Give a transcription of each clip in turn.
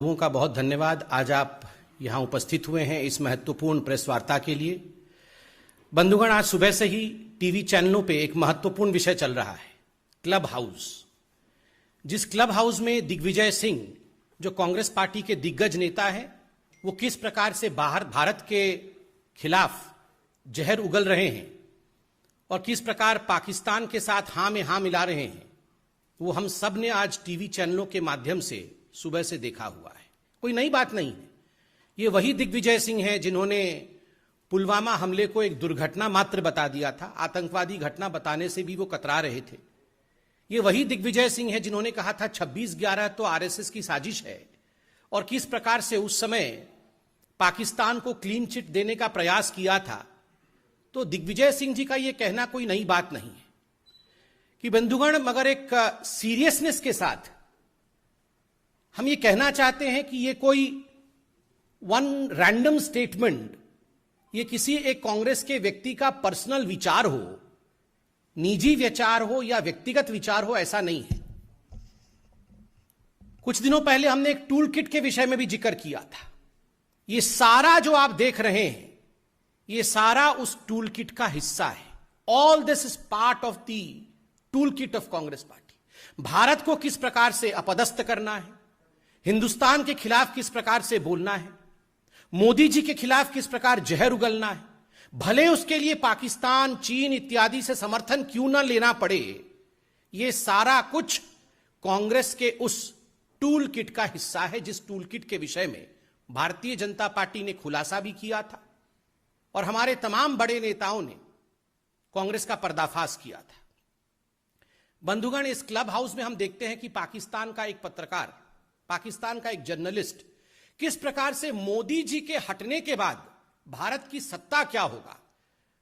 लोगों का बहुत धन्यवाद। आज आप यहां उपस्थित हुए हैं इस महत्वपूर्ण प्रेस वार्ता के लिए। बंधुगण, आज सुबह से ही टीवी चैनलों पे एक महत्वपूर्ण विषय चल रहा है, क्लब हाउस। जिस क्लब हाउस में दिग्विजय सिंह, जो कांग्रेस पार्टी के दिग्गज नेता है, वो किस प्रकार से बाहर भारत के खिलाफ जहर उगल रहे हैं और किस प्रकार पाकिस्तान के साथ हां में हां मिला रहे हैं, वो हम सब ने आज टीवी चैनलों के माध्यम से सुबह से देखा हुआ है। कोई नई बात नहीं है। ये वही दिग्विजय सिंह हैं जिन्होंने पुलवामा हमले को एक दुर्घटना मात्र बता दिया था, आतंकवादी घटना बताने से भी वो कतरा रहे थे। ये वही दिग्विजय सिंह है जिन्होंने कहा था 26/11 तो आरएसएस की साजिश है, और किस प्रकार से उस समय पाकिस्तान को क्लीन चिट देने का प्रयास किया था। तो दिग्विजय सिंह जी का यह कहना कोई नई बात नहीं है कि बंधुगण, मगर एक सीरियसनेस के साथ हम ये कहना चाहते हैं कि ये कोई वन रैंडम स्टेटमेंट, ये किसी एक कांग्रेस के व्यक्ति का पर्सनल विचार हो, निजी विचार हो या व्यक्तिगत विचार हो, ऐसा नहीं है। कुछ दिनों पहले हमने एक टूल किट के विषय में भी जिक्र किया था। ये सारा जो आप देख रहे हैं, ये सारा उस टूल किट का हिस्सा है। All this is part of the tool kit of Congress party. Bharat को किस प्रकार से अपदस्थ करना है, हिंदुस्तान के खिलाफ किस प्रकार से बोलना है, मोदी जी के खिलाफ किस प्रकार जहर उगलना है, भले उसके लिए पाकिस्तान, चीन इत्यादि से समर्थन क्यों ना लेना पड़े, यह सारा कुछ कांग्रेस के उस टूल किट का हिस्सा है, जिस टूल किट के विषय में भारतीय जनता पार्टी ने खुलासा भी किया था और हमारे तमाम बड़े नेताओं ने कांग्रेस का पर्दाफाश किया था। बंधुगण, इस क्लब हाउस में हम देखते हैं कि पाकिस्तान का एक पत्रकार, पाकिस्तान का एक जर्नलिस्ट किस प्रकार से मोदी जी के हटने के बाद भारत की सत्ता क्या होगा,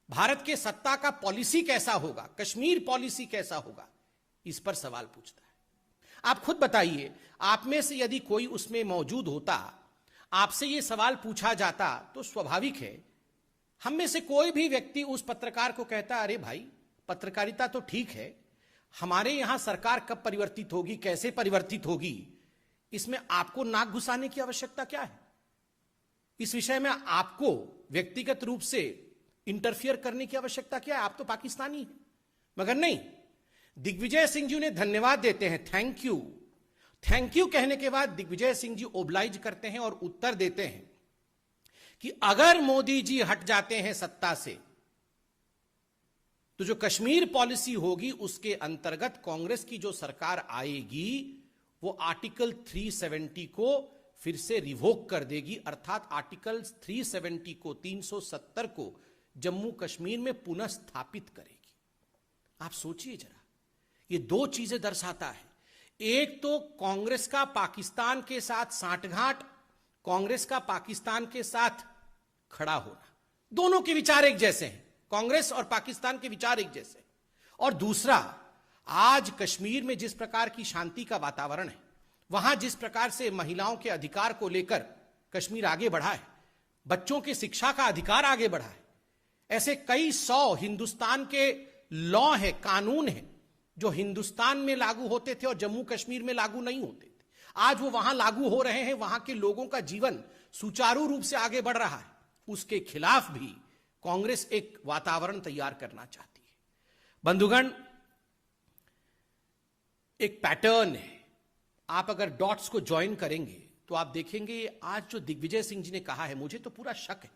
भारत के सत्ता का पॉलिसी कैसा होगा, कश्मीर पॉलिसी कैसा होगा, इस पर सवाल पूछता है। आप खुद बताइए, आप में से यदि कोई उसमें मौजूद होता, आपसे यह सवाल पूछा जाता, तो स्वाभाविक है हम में से कोई भी व्यक्ति उस पत्रकार को कहता, अरे भाई, पत्रकारिता तो ठीक है, हमारे यहां सरकार कब परिवर्तित होगी, कैसे परिवर्तित होगी, इसमें आपको नाक घुसाने की आवश्यकता क्या है? इस विषय में आपको व्यक्तिगत रूप से इंटरफियर करने की आवश्यकता क्या है? आप तो पाकिस्तानी हैं। मगर नहीं, दिग्विजय सिंह जी ने धन्यवाद देते हैं, थैंक यू। थैंक यू कहने के बाद दिग्विजय सिंह जी ओब्लाइज करते हैं और उत्तर देते हैं कि अगर मोदी जी हट जाते हैं सत्ता से, तो जो कश्मीर पॉलिसी होगी उसके अंतर्गत कांग्रेस की जो सरकार आएगी, वो आर्टिकल 370 को फिर से रिवोक कर देगी, अर्थात आर्टिकल 370 को, 370 को जम्मू कश्मीर में पुनः स्थापित करेगी। आप सोचिए जरा, ये दो चीजें दर्शाता है। एक तो कांग्रेस का पाकिस्तान के साथ सांठगांठ, कांग्रेस का पाकिस्तान के साथ खड़ा होना, दोनों के विचार एक जैसे हैं, कांग्रेस और पाकिस्तान के विचार एक जैसे। और दूसरा, आज कश्मीर में जिस प्रकार की शांति का वातावरण है, वहां जिस प्रकार से महिलाओं के अधिकार को लेकर कश्मीर आगे बढ़ा है, बच्चों की शिक्षा का अधिकार आगे बढ़ा है, ऐसे कई 100 हिंदुस्तान के लॉ है, कानून है, जो हिंदुस्तान में लागू होते थे और जम्मू कश्मीर में लागू नहीं होते थे, आज वो वहां लागू हो रहे हैं, वहां के लोगों का जीवन सुचारू रूप से आगे बढ़ रहा है। उसके खिलाफ भी कांग्रेस एक वातावरण तैयार करना चाहती है। बंधुगण, एक पैटर्न है, आप अगर डॉट्स को ज्वाइन करेंगे तो आप देखेंगे आज जो दिग्विजय सिंह जी ने कहा है, मुझे तो पूरा शक है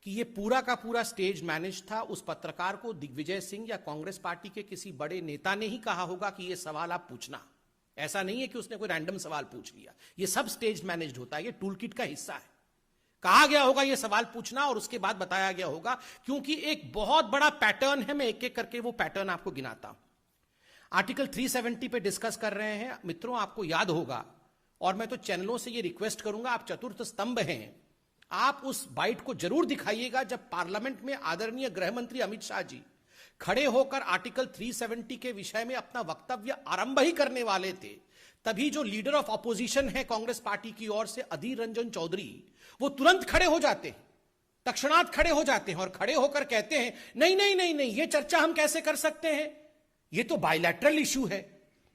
कि ये पूरा का पूरा स्टेज मैनेज था। उस पत्रकार को दिग्विजय सिंह या कांग्रेस पार्टी के किसी बड़े नेता ने ही कहा होगा कि ये सवाल आप पूछना। ऐसा नहीं है कि उसने कोई रैंडम सवाल पूछ लिया, ये सब स्टेज मैनेज होता है, ये टूल किट का हिस्सा है। कहा गया होगा ये सवाल पूछना और उसके बाद बताया गया होगा, क्योंकि एक बहुत बड़ा पैटर्न है। मैं एक एक करके वो पैटर्न आपको गिनाता हूं। आर्टिकल 370 पे डिस्कस कर रहे हैं मित्रों, आपको याद होगा, और मैं तो चैनलों से ये रिक्वेस्ट करूंगा, आप चतुर्थ स्तंभ हैं, आप उस बाइट को जरूर दिखाइएगा जब पार्लियामेंट में आदरणीय गृह मंत्री अमित शाह जी खड़े होकर आर्टिकल 370 के विषय में अपना वक्तव्य आरंभ ही करने वाले थे, तभी जो लीडर ऑफ ऑपोजिशन है कांग्रेस पार्टी की ओर से अधीर रंजन चौधरी, वो तुरंत खड़े हो जाते हैं, तत्क्षणात खड़े हो जाते हैं और खड़े होकर कहते हैं नहीं नहीं नहीं नहीं, ये चर्चा हम कैसे कर सकते हैं, ये तो बायलैटरल इशू है,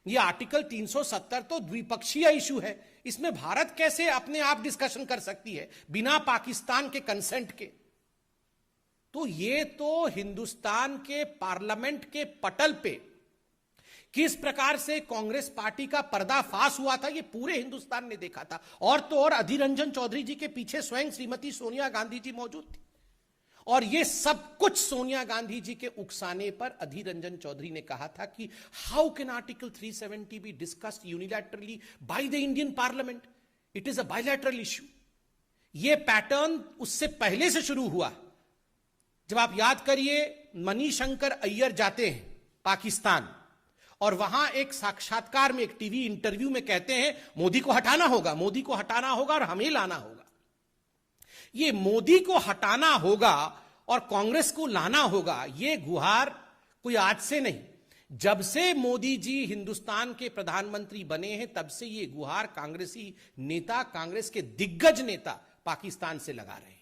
ये आर्टिकल 370 तो द्विपक्षीय इशू है, इसमें भारत कैसे अपने आप डिस्कशन कर सकती है बिना पाकिस्तान के कंसेंट के? तो ये तो हिंदुस्तान के पार्लियामेंट के पटल पे किस प्रकार से कांग्रेस पार्टी का पर्दाफाश हुआ था, ये पूरे हिंदुस्तान ने देखा था। और तो और अधीर रंजन चौधरी जी के पीछे स्वयं श्रीमती सोनिया गांधी जी मौजूद थी, और ये सब कुछ सोनिया गांधी जी के उकसाने पर अधीर रंजन चौधरी ने कहा था कि how can article 370 be discussed unilaterally by the Indian parliament, it is a bilateral issue. ये पैटर्न उससे पहले से शुरू हुआ। जब आप याद करिए, मणिशंकर अय्यर जाते हैं पाकिस्तान और वहां एक साक्षात्कार में, एक टीवी इंटरव्यू में कहते हैं मोदी को हटाना होगा, मोदी को हटाना होगा और हमें लाना होगा। ये मोदी को हटाना होगा और कांग्रेस को लाना होगा, ये गुहार कोई आज से नहीं, जब से मोदी जी हिंदुस्तान के प्रधानमंत्री बने हैं तब से ये गुहार कांग्रेसी नेता, कांग्रेस के दिग्गज नेता पाकिस्तान से लगा रहे हैं।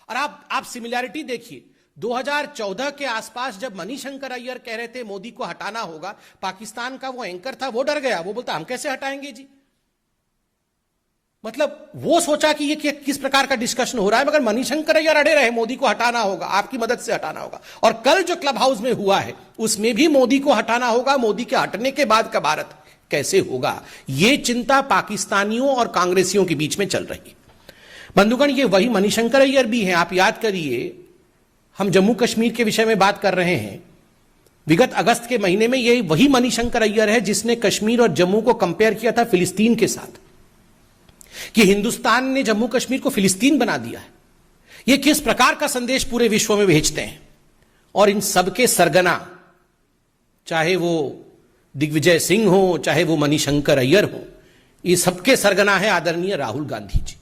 और आप सिमिलैरिटी देखिए, 2014 के आसपास जब मणिशंकर अय्यर कह रहे थे मोदी को हटाना होगा, पाकिस्तान का वो एंकर था, वो डर गया, वो बोलता हम कैसे हटाएंगे जी। मतलब वो सोचा कि ये किस प्रकार का डिस्कशन हो रहा है, मगर मणिशंकर अय्यर अड़े रहे मोदी को हटाना होगा, आपकी मदद से हटाना होगा। और कल जो क्लब हाउस में हुआ है उसमें भी मोदी को हटाना होगा, मोदी के हटने के बाद का भारत कैसे होगा, ये चिंता पाकिस्तानियों और कांग्रेसियों के बीच में चल रही है। बंधुगण, ये वही मणिशंकर अय्यर भी हैं। आप याद करिए, हम जम्मू कश्मीर के विषय में बात कर रहे हैं, विगत अगस्त के महीने में ये वही मणिशंकर अय्यर है जिसने कश्मीर और जम्मू को कंपेयर किया था फिलिस्तीन के साथ, कि हिंदुस्तान ने जम्मू कश्मीर को फिलिस्तीन बना दिया है। ये किस प्रकार का संदेश पूरे विश्व में भेजते हैं। और इन सबके सरगना, चाहे वो दिग्विजय सिंह हो, चाहे वो मणिशंकर अय्यर हो, ये सबके सरगना है आदरणीय राहुल गांधी जी।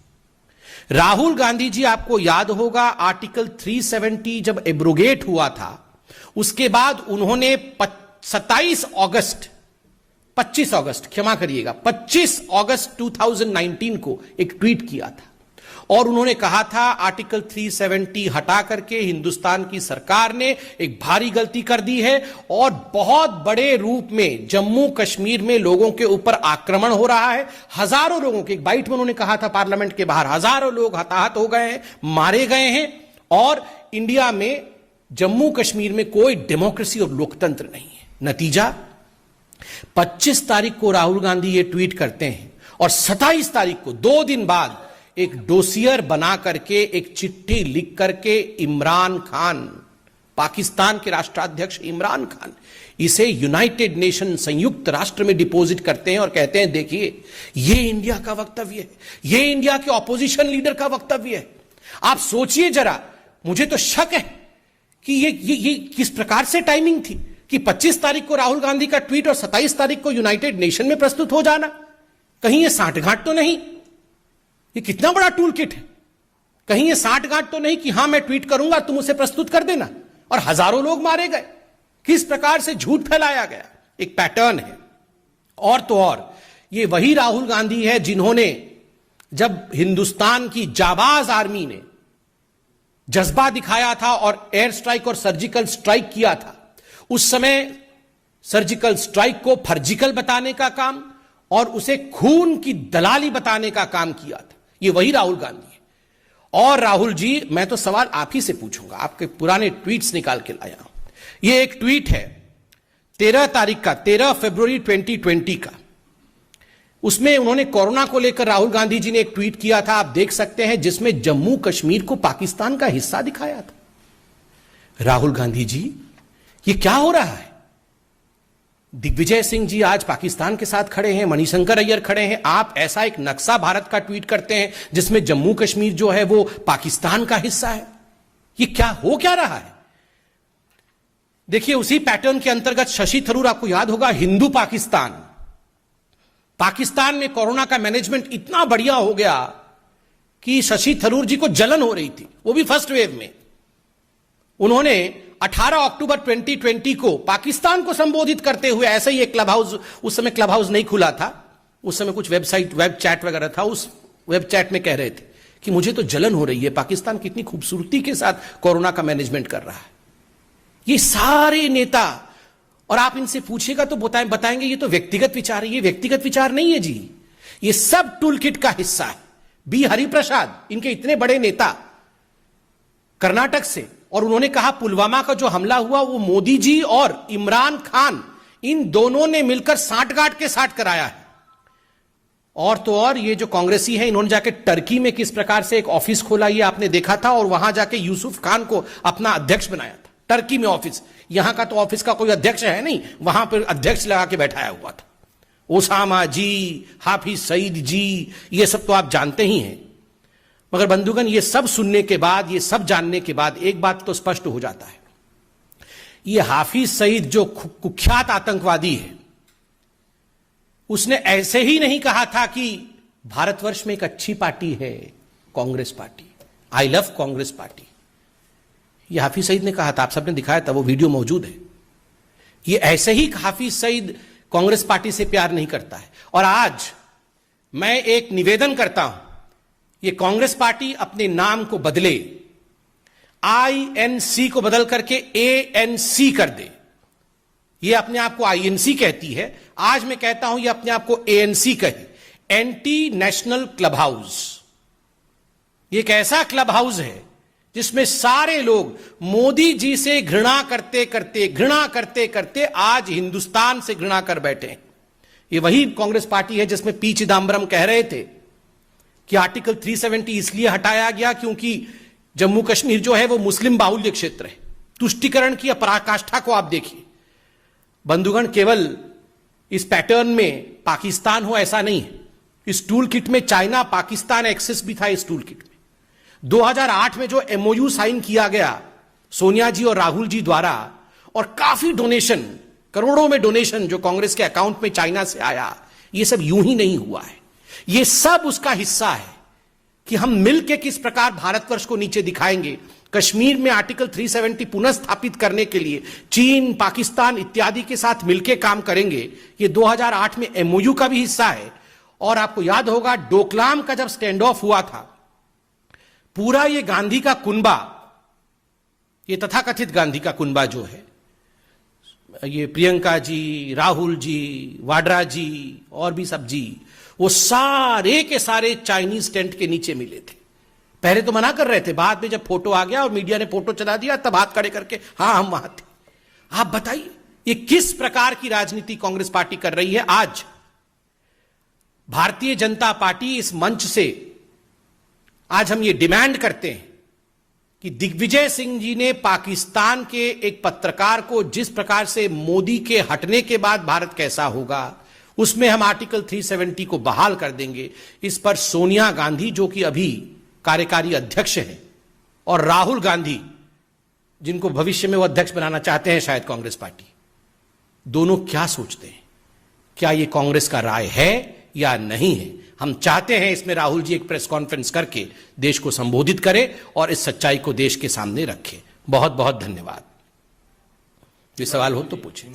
राहुल गांधी जी, आपको याद होगा, आर्टिकल 370 जब एब्रोगेट हुआ था, उसके बाद उन्होंने 25 अगस्त 2019 को एक ट्वीट किया था और उन्होंने कहा था आर्टिकल 370 हटा करके हिंदुस्तान की सरकार ने एक भारी गलती कर दी है और बहुत बड़े रूप में जम्मू कश्मीर में लोगों के ऊपर आक्रमण हो रहा है। हजारों लोगों के, एक बाइट में उन्होंने कहा था पार्लियामेंट के बाहर, हजारों लोग हताहत हो गए हैं, मारे गए हैं, और इंडिया में जम्मू कश्मीर में कोई डेमोक्रेसी और लोकतंत्र नहीं है। नतीजा, 25 तारीख को राहुल गांधी ये ट्वीट करते हैं और 27 तारीख को, 2 दिन बाद, एक डोसियर बना करके, एक चिट्ठी लिख करके इमरान खान, पाकिस्तान के राष्ट्राध्यक्ष इमरान खान, इसे यूनाइटेड नेशन, संयुक्त राष्ट्र में डिपॉजिट करते हैं और कहते हैं देखिए ये इंडिया का वक्तव्य है, ये इंडिया के ऑपोजिशन लीडर का वक्तव्य है। आप सोचिए जरा, मुझे तो शक है कि ये किस प्रकार से टाइमिंग थी कि 25 तारीख को राहुल गांधी का ट्वीट और 27 तारीख को यूनाइटेड नेशन में प्रस्तुत हो जाना। कहीं ये सांठगांठ तो नहीं? ये कितना बड़ा टूल किट है। कहीं ये सांठगांठ तो नहीं कि हां मैं ट्वीट करूंगा तुम उसे प्रस्तुत कर देना, और हजारों लोग मारे गए। किस प्रकार से झूठ फैलाया गया, एक पैटर्न है। और तो और ये वही राहुल गांधी है जिन्होंने, जब हिंदुस्तान की जाबाज आर्मी ने जज्बा दिखाया था और एयर स्ट्राइक और सर्जिकल स्ट्राइक किया था, उस समय सर्जिकल स्ट्राइक को फर्जिकल बताने का काम और उसे खून की दलाली बताने का काम किया था। ये वही राहुल गांधी है। और राहुल जी, मैं तो सवाल आप ही से पूछूंगा, आपके पुराने ट्वीट्स निकाल के लाया हूं। ये एक ट्वीट है 13 तारीख का, 13 फरवरी 2020 का। उसमें उन्होंने कोरोना को लेकर राहुल गांधी जी ने एक ट्वीट किया था, आप देख सकते हैं, जिसमें जम्मू कश्मीर को पाकिस्तान का हिस्सा दिखाया था। राहुल गांधी जी, ये क्या हो रहा है? दिग्विजय सिंह जी आज पाकिस्तान के साथ खड़े हैं, मणिशंकर अय्यर खड़े हैं, आप ऐसा एक नक्शा भारत का ट्वीट करते हैं जिसमें जम्मू कश्मीर जो है वो पाकिस्तान का हिस्सा है। ये क्या रहा है? देखिए, उसी पैटर्न के अंतर्गत शशि थरूर, आपको याद होगा, हिंदू पाकिस्तान में कोरोना का मैनेजमेंट इतना बढ़िया हो गया कि शशि थरूर जी को जलन हो रही थी, वो भी फर्स्ट वेव में। उन्होंने 18 अक्टूबर 2020 को पाकिस्तान को संबोधित करते हुए, ऐसे ही एक क्लब हाउस, उस समय क्लब हाउस नहीं खुला था, उस समय कुछ वेबसाइट, वेब चैट वगैरह था, उस वेब चैट में कह रहे थे कि मुझे तो जलन हो रही है, पाकिस्तान कितनी खूबसूरती के साथ कोरोना का मैनेजमेंट कर रहा है। ये सारे नेता और आप इनसे पूछिएगा तो बताएंगे ये तो व्यक्तिगत विचार है। ये व्यक्तिगत विचार नहीं है जी, ये सब टूल किट का हिस्सा है। बी हरिप्रसाद, इनके इतने बड़े नेता कर्नाटक से, और उन्होंने कहा पुलवामा का जो हमला हुआ वो मोदी जी और इमरान खान इन दोनों ने मिलकर सांठगांठ के साथ कराया है। और तो और ये जो कांग्रेसी हैं, इन्होंने जाके टर्की में किस प्रकार से एक ऑफिस खोला ये आपने देखा था, और वहां जाके यूसुफ खान को अपना अध्यक्ष बनाया था। टर्की में ऑफिस, यहां का तो ऑफिस का कोई अध्यक्ष है नहीं, वहां पर अध्यक्ष लगा के बैठाया हुआ था। ओसामा जी, हाफिज सईद जी, ये सब तो आप जानते ही हैं। मगर बंधुगण, ये सब सुनने के बाद, ये सब जानने के बाद एक बात तो स्पष्ट हो जाता है, ये हाफिज सईद जो कुख्यात आतंकवादी है, उसने ऐसे ही नहीं कहा था कि भारतवर्ष में एक अच्छी पार्टी है Congress party, I love Congress party. ये हाफिज सईद ने कहा था, आप सबने दिखाया था, वो वीडियो मौजूद है। ये ऐसे ही हाफिज सईद कांग्रेस पार्टी से प्यार नहीं करता है। और आज मैं एक निवेदन करता हूं, ये कांग्रेस पार्टी अपने नाम को बदले, INC को बदल करके ANC कर दे। ये अपने आप को INC कहती है, आज मैं कहता हूं ये अपने आप को ANC कहे, एंटी नेशनल क्लब हाउस। ये एक ऐसा क्लब हाउस है जिसमें सारे लोग मोदी जी से घृणा करते करते आज हिंदुस्तान से घृणा कर बैठे हैं। ये वही कांग्रेस पार्टी है जिसमें पी चिदम्बरम कह रहे थे कि आर्टिकल 370 इसलिए हटाया गया क्योंकि जम्मू कश्मीर जो है वो मुस्लिम बाहुल्य क्षेत्र है। तुष्टिकरण की पराकाष्ठा को आप देखिए बंधुगण, केवल इस पैटर्न में पाकिस्तान हो ऐसा नहीं है। इस टूल किट में चाइना पाकिस्तान एक्सेस भी था। इस टूल किट में 2008 में जो MOU साइन किया गया सोनिया जी और राहुल जी द्वारा, और काफी डोनेशन, करोड़ों में डोनेशन जो कांग्रेस के अकाउंट में चाइना से आया, ये सब यूं ही नहीं हुआ है। ये सब उसका हिस्सा है कि हम मिलकर किस प्रकार भारतवर्ष को नीचे दिखाएंगे। कश्मीर में आर्टिकल 370 पुनः स्थापित करने के लिए चीन, पाकिस्तान इत्यादि के साथ मिलकर काम करेंगे। ये 2008 में MOU का भी हिस्सा है। और आपको याद होगा डोकलाम का जब स्टैंड ऑफ हुआ था, पूरा ये गांधी का कुनबा, ये तथाकथित गांधी का कुनबा जो है, ये प्रियंका जी, राहुल जी, वाड्रा जी और भी सब जी, वो सारे के सारे चाइनीज टेंट के नीचे मिले थे। पहले तो मना कर रहे थे, बाद में जब फोटो आ गया और मीडिया ने फोटो चला दिया तब हाथ खड़े करके हां हम वहां थे। आप बताइए ये किस प्रकार की राजनीति कांग्रेस पार्टी कर रही है। आज भारतीय जनता पार्टी इस मंच से आज हम ये डिमांड करते हैं कि दिग्विजय सिंह जी ने पाकिस्तान के एक पत्रकार को जिस प्रकार से मोदी के हटने के बाद भारत कैसा होगा, उसमें हम आर्टिकल 370 को बहाल कर देंगे। इस पर सोनिया गांधी जो कि अभी कार्यकारी अध्यक्ष हैं, और राहुल गांधी जिनको भविष्य में वो अध्यक्ष बनाना चाहते हैं शायद कांग्रेस पार्टी, दोनों क्या सोचते हैं? क्या ये कांग्रेस का राय है या नहीं है? हम चाहते हैं इसमें राहुल जी एक प्रेस कॉन्फ्रेंस करके देश को संबोधित करें और इस सच्चाई को देश के सामने रखें। बहुत बहुत धन्यवाद। ये सवाल हो तो पूछें।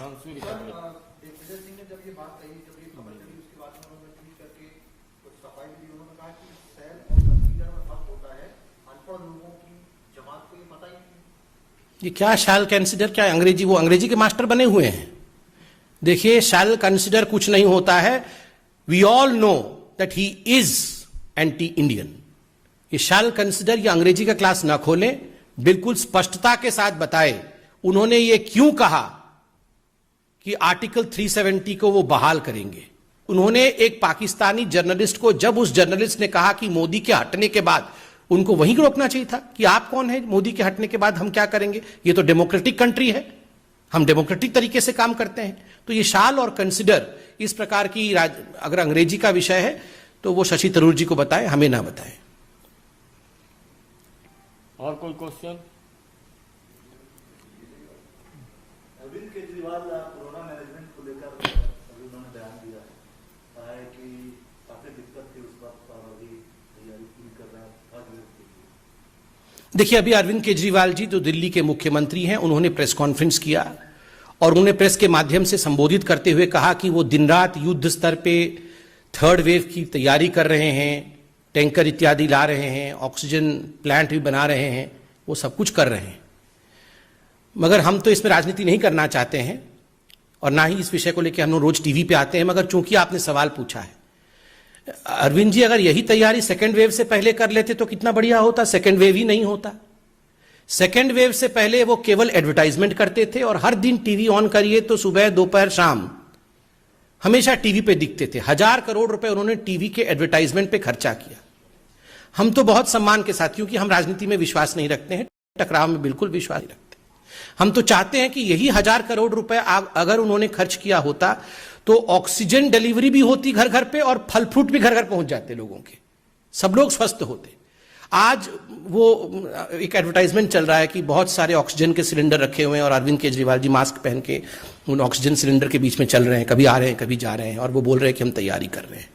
ये क्या शैल कंसिडर, क्या अंग्रेजी, वो अंग्रेजी के मास्टर बने हुए हैं। देखिए शैल कंसिडर कुछ नहीं होता है। We all know that he is anti Indian. ये शैल कंसिडर, ये अंग्रेजी का क्लास ना खोलें, बिल्कुल स्पष्टता के साथ बताए उन्होंने ये क्यों कहा कि आर्टिकल 370 को वो बहाल करेंगे। उन्होंने एक पाकिस्तानी जर्नलिस्ट को, जब उस जर्नलिस्ट ने कहा कि मोदी के हटने के बाद, उनको वहीं रोकना चाहिए था कि आप कौन है, मोदी के हटने के बाद हम क्या करेंगे, ये तो डेमोक्रेटिक कंट्री है, हम डेमोक्रेटिक तरीके से काम करते हैं। तो ये शाल और कंसिडर इस प्रकार की अगर अंग्रेजी का विषय है तो वो शशि थरूर जी को बताएं, हमें ना बताएं। और कोई question? Arvind Kejriwal corona management को लेकर उन्होंने बयान दिया है कि काफी दिक्कत थी, उस वक्त अभी तैयारी पूरी कर रहे हैं। देखिए अभी अरविंद केजरीवाल जी जो दिल्ली के मुख्यमंत्री हैं, उन्होंने प्रेस कॉन्फ्रेंस किया और उन्होंने प्रेस के माध्यम से संबोधित करते हुए कहा कि वो दिन रात युद्ध स्तर पे थर्ड वेव की तैयारी कर रहे हैं, टैंकर इत्यादि ला रहे हैं, ऑक्सीजन प्लांट भी बना रहे हैं, वो सब कुछ कर रहे हैं। मगर हम तो इसमें राजनीति नहीं करना चाहते हैं। और ना ही इस विषय को लेकर हम लोग रोज टीवी पे आते हैं, मगर चूंकि आपने सवाल पूछा है, अरविंद जी अगर यही तैयारी सेकेंड वेव से पहले कर लेते तो कितना बढ़िया होता। सेकेंड वेव ही नहीं होता। सेकेंड वेव से पहले वो केवल एडवर्टाइजमेंट करते थे और हर दिन टीवी ऑन करिए तो सुबह दोपहर शाम हमेशा टीवी पे दिखते थे। 1000 करोड़ रुपए उन्होंने टीवी के एडवर्टाइजमेंट पे खर्चा किया। हम तो बहुत सम्मान के साथ, क्योंकि हम राजनीति में विश्वास नहीं रखते हैं, टकराव में बिल्कुल विश्वास नहीं रखते। हम तो चाहते हैं कि यही 1000 करोड़ रुपए अगर उन्होंने खर्च किया होता तो ऑक्सीजन डिलीवरी भी होती घर घर पे और फल फ्रूट भी घर घर पहुंच जाते लोगों के, सब लोग स्वस्थ होते। आज वो एक एडवर्टाइजमेंट चल रहा है कि बहुत सारे ऑक्सीजन के सिलेंडर रखे हुए हैं और अरविंद केजरीवाल जी मास्क पहन के उन ऑक्सीजन सिलेंडर के बीच में चल रहे हैं, कभी आ रहे हैं कभी जा रहे हैं, और वो बोल रहे हैं कि हम तैयारी कर रहे हैं।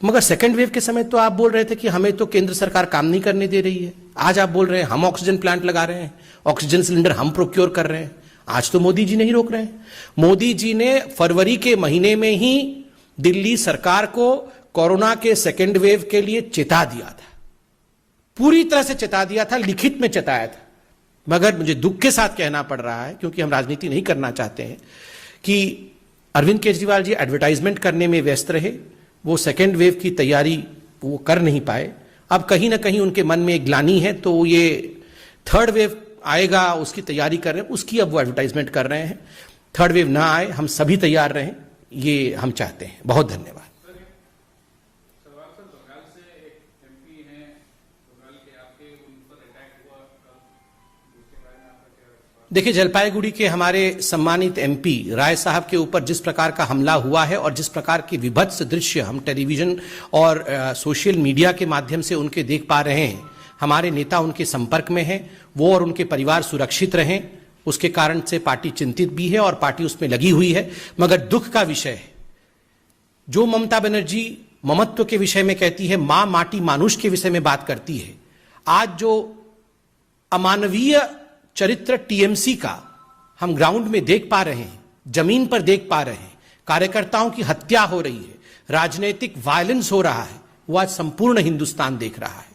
मगर सेकेंड वेव के समय तो आप बोल रहे थे कि हमें तो केंद्र सरकार काम नहीं करने दे रही है। आज आप बोल रहे हैं हम ऑक्सीजन प्लांट लगा रहे हैं, ऑक्सीजन सिलेंडर हम प्रोक्योर कर रहे हैं। आज तो मोदी जी नहीं रोक रहे हैं। मोदी जी ने फरवरी के महीने में ही दिल्ली सरकार को कोरोना के सेकेंड वेव के लिए चेता दिया था, पूरी तरह से चेता दिया था, लिखित में चेताया था। मगर मुझे दुख के साथ कहना पड़ रहा है, क्योंकि हम राजनीति नहीं करना चाहते हैं, कि अरविंद केजरीवाल जी एडवर्टाइजमेंट करने में व्यस्त रहे, वो सेकेंड वेव की तैयारी वो कर नहीं पाए। अब कहीं ना कहीं उनके मन में एक ग्लानि है, तो ये थर्ड वेव आएगा उसकी तैयारी कर रहे हैं, उसकी अब वो एडवर्टाइजमेंट कर रहे हैं। थर्ड वेव ना आए, हम सभी तैयार रहें, ये हम चाहते हैं। बहुत धन्यवाद। देखिए, जलपाईगुड़ी के हमारे सम्मानित एमपी राय साहब के ऊपर जिस प्रकार का हमला हुआ है और जिस प्रकार के विभत्स दृश्य हम टेलीविजन और सोशल मीडिया के माध्यम से उनके देख पा रहे हैं, हमारे नेता उनके संपर्क में हैं, वो और उनके परिवार सुरक्षित रहें, उसके कारण से पार्टी चिंतित भी है और पार्टी उसमें लगी हुई है। मगर दुख का विषय है, जो ममता बनर्जी ममत्व के विषय में कहती है, मां माटी मानुष के विषय में बात करती है, आज जो अमानवीय चरित्र टीएमसी का हम ग्राउंड में देख पा रहे हैं, जमीन पर देख पा रहे हैं, कार्यकर्ताओं की हत्या हो रही है, राजनीतिक वायलेंस हो रहा है, वो आज संपूर्ण हिंदुस्तान देख रहा है।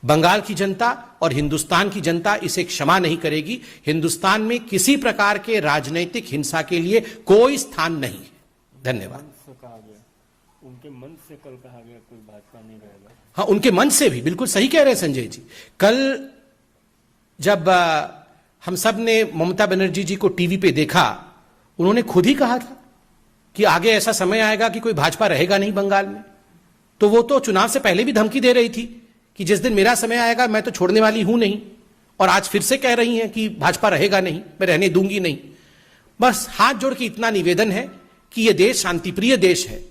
बंगाल की जनता और हिंदुस्तान की जनता इसे क्षमा नहीं करेगी। हिंदुस्तान में किसी प्रकार के राजनीतिक हिंसा के लिए कोई स्थान नहीं है। धन्यवाद। उनके मन से कल कहा गया कोई भाजपा नहीं रहेगा। हाँ, उनके मन से भी बिल्कुल सही कह रहे हैं संजय जी। कल जब हम सब ने ममता बनर्जी जी को टीवी पे देखा, उन्होंने खुद ही कहा था कि आगे ऐसा समय आएगा कि कोई भाजपा रहेगा नहीं बंगाल में। तो वो तो चुनाव से पहले भी धमकी दे रही थी कि जिस दिन मेरा समय आएगा मैं तो छोड़ने वाली हूं नहीं, और आज फिर से कह रही हैं कि भाजपा रहेगा नहीं, मैं रहने दूंगी नहीं। बस हाथ जोड़ के इतना निवेदन है कि यह देश शांतिप्रिय देश है,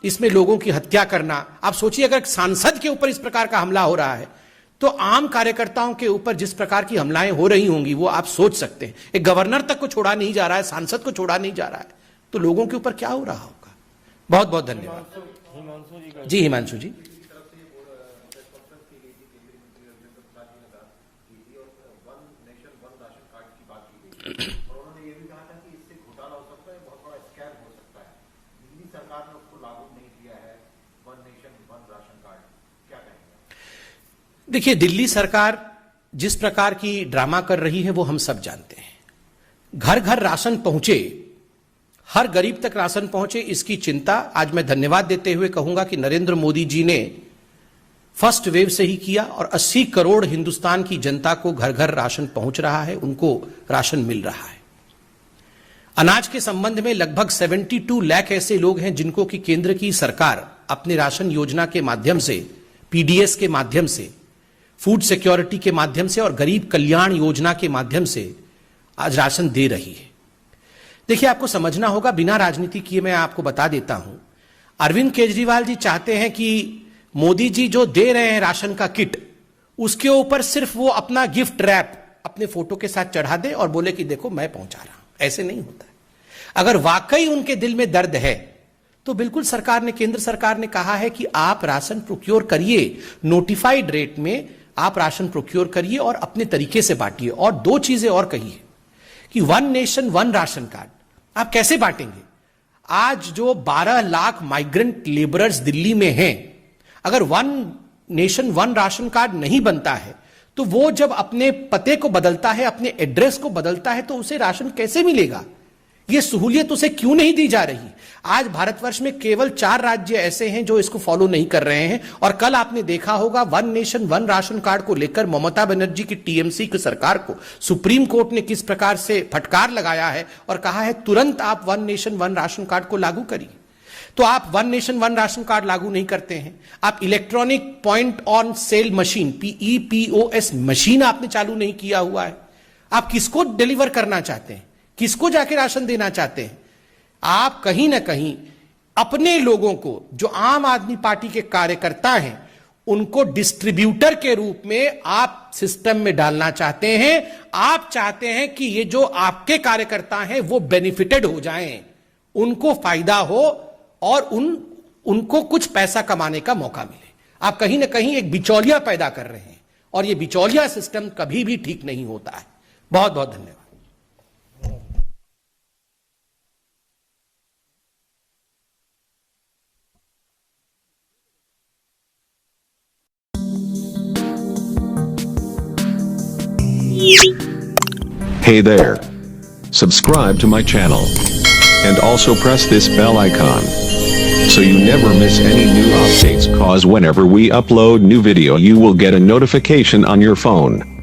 इसमें लोगों की हत्या करना, आप सोचिए अगर सांसद के ऊपर इस प्रकार का हमला हो रहा है तो आम कार्यकर्ताओं के ऊपर जिस प्रकार की हमलाएं हो रही होंगी वो आप सोच सकते हैं। एक गवर्नर तक को छोड़ा नहीं जा रहा है, सांसद को छोड़ा नहीं जा रहा है, तो लोगों के ऊपर क्या हो रहा होगा। बहुत बहुत धन्यवाद। जी हिमांशु जी। उन्होंने ये भी कहा था कि इससे घोटाला हो सकता है, बहुत बड़ा स्कैम हो सकता है। दिल्ली सरकार ने उसको लागू नहीं किया है, one nation one ration card, क्या कहेंगे? देखिए, दिल्ली सरकार जिस प्रकार की ड्रामा कर रही है वो हम सब जानते हैं। घर घर राशन पहुंचे, हर गरीब तक राशन पहुंचे, इसकी चिंता आज मैं धन्यवाद देते हुए कहूंगा कि नरेंद्र मोदी जी ने फर्स्ट वेव से ही किया और 80 करोड़ हिंदुस्तान की जनता को घर घर राशन पहुंच रहा है, उनको राशन मिल रहा है। अनाज के संबंध में लगभग 72 लाख ऐसे लोग हैं जिनको कि केंद्र की सरकार अपने राशन योजना के माध्यम से, पीडीएस के माध्यम से, फूड सिक्योरिटी के माध्यम से और गरीब कल्याण योजना के माध्यम से आज राशन दे रही है। देखिए, आपको समझना होगा, बिना राजनीति किए मैं आपको बता देता हूं, अरविंद केजरीवाल जी चाहते हैं कि मोदी जी जो दे रहे हैं राशन का किट, उसके ऊपर सिर्फ वो अपना गिफ्ट रैप अपने फोटो के साथ चढ़ा दे और बोले कि देखो मैं पहुंचा रहा हूं। ऐसे नहीं होता है। अगर वाकई उनके दिल में दर्द है तो बिल्कुल सरकार ने, केंद्र सरकार ने कहा है कि आप राशन प्रोक्योर करिए, नोटिफाइड रेट में आप राशन प्रोक्योर करिए और अपने तरीके से बांटिए। और दो चीजें और कही है कि one nation one ration card आप कैसे बांटेंगे। आज जो 12 लाख माइग्रेंट लेबरर्स दिल्ली में हैं, अगर one nation one ration card नहीं बनता है तो वो जब अपने पते को बदलता है, अपने एड्रेस को बदलता है, तो उसे राशन कैसे मिलेगा। ये सहूलियत उसे क्यों नहीं दी जा रही? आज भारतवर्ष में केवल 4 राज्य ऐसे हैं जो इसको फॉलो नहीं कर रहे हैं। और कल आपने देखा होगा one nation one ration card को लेकर ममता बनर्जी की टीएमसी की सरकार को सुप्रीम कोर्ट ने किस प्रकार से फटकार लगाया है और कहा है तुरंत आप one nation one ration card को लागू करिए। तो आप one nation one ration card लागू नहीं करते हैं, आप electronic point on sale machine PEPOS machine आपने चालू नहीं किया हुआ है। आप किसको डिलीवर करना चाहते हैं? किसको जाके राशन देना चाहते हैं? आप कहीं ना कहीं अपने लोगों को, जो आम आदमी पार्टी के कार्यकर्ता हैं, उनको डिस्ट्रीब्यूटर के रूप में आप सिस्टम में डालना चाहते हैं। आप चाहते हैं कि ये जो आपके कार्यकर्ता हैं वो बेनिफिटेड हो जाएं, उनको फायदा हो और उनको कुछ पैसा कमाने का मौका मिले। आप कहीं ना कहीं एक बिचौलिया पैदा कर रहे हैं और ये बिचौलिया सिस्टम कभी भी ठीक नहीं होता है। बहुत बहुत धन्यवाद। Hey there. Subscribe to my channel. And also press this bell icon. So you never miss any new updates, cause whenever we upload new video you will get a notification on your phone.